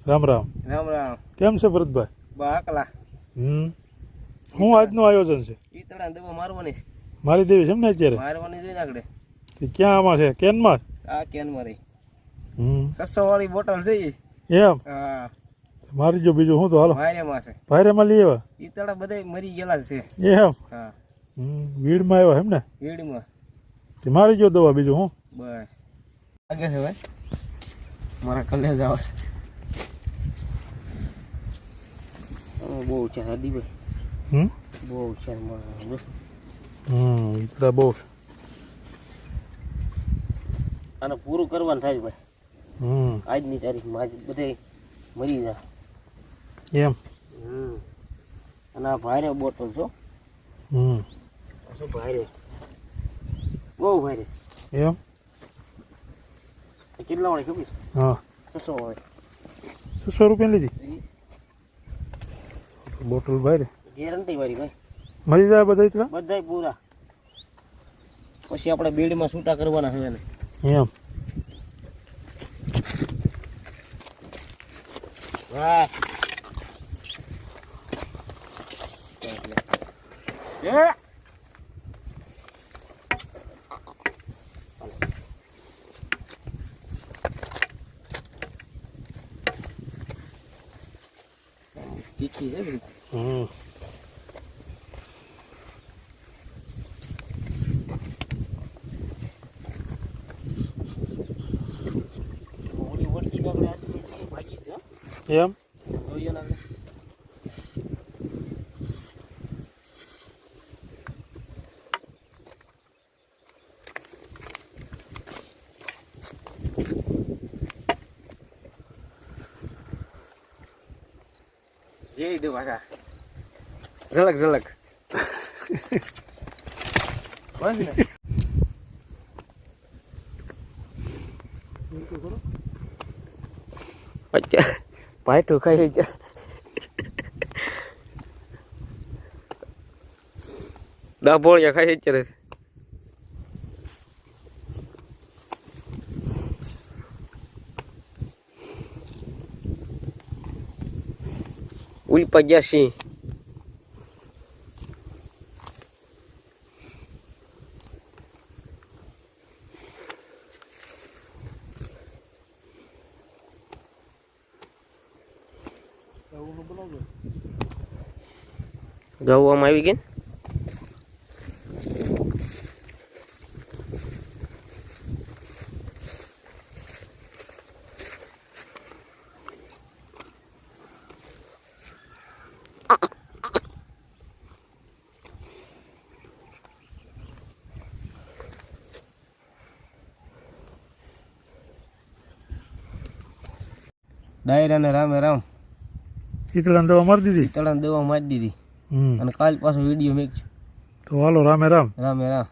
રામ રામ. રામ રામ. કેમ છે ભરતભાઈ? બાકલા. શું આજનું આયોજન છે? ઈતળા દવા મારવાની છે. મારી દેવી છે ને અત્યારે? મારવાની જોઈને આગળ. ક્યાં આમાં છે? કેનમાં? આ કેન મારી. 600 વાળી બોટલ છે ઈ. એમ? હા. મારી જો બીજું શું તો હાલો. ભાઈરેમાં છે. ભાઈરેમાં લઈ આવ્યા? ઈતળા બધા મરી ગયેલા છે. એમ? હા. વીડમાં આવ્યા એમ ને? વીડમાં. મારી જો દવા બીજું હું? બસ. આગે છે ભાઈ. મારા કલેજ આવે. બહુ છે હાદીભાઈ. બહુ છે મારા. ઈતળા બહુ. આને પૂરું કરવાનું થાય ભાઈ. આજની તારીખમાં આજ બધે મરી જાય એમ. અને આ ભારે બોટલ છો. શું ભારે? બહુ ભારે. એમ? કેટલા વાળી ખબર? હા 600 વાળી. 600 રૂપિયા લીધી બોટલ ભાઈ. ગેરંટી વાળી ભાઈ. મરી જાય બધા ઈતળા? બધાય પૂરા. પછી આપણે બેડમાં છૂટા કરવાના છે ને. એમ? વાહ. તીખી છે બધી. એમ? જય દે ભાષા. ઝલક ઝલક. બસ ને. અચ્છા ભાઈ તો ખાઈ ગયા. ડાભોળિયા ખાઈ અત્યારે. ઉલપા ગયા સિંહ. ગવામાં આવી ગઈ. ડાયરા ને રામે રામ. ઈતળાની દવા મારી દીધી? ઈતળાની દવા મારી દીધી. અને કાલ પાછો વિડીયો મેકજો. તો હાલો રામે રામ. રામે રામ.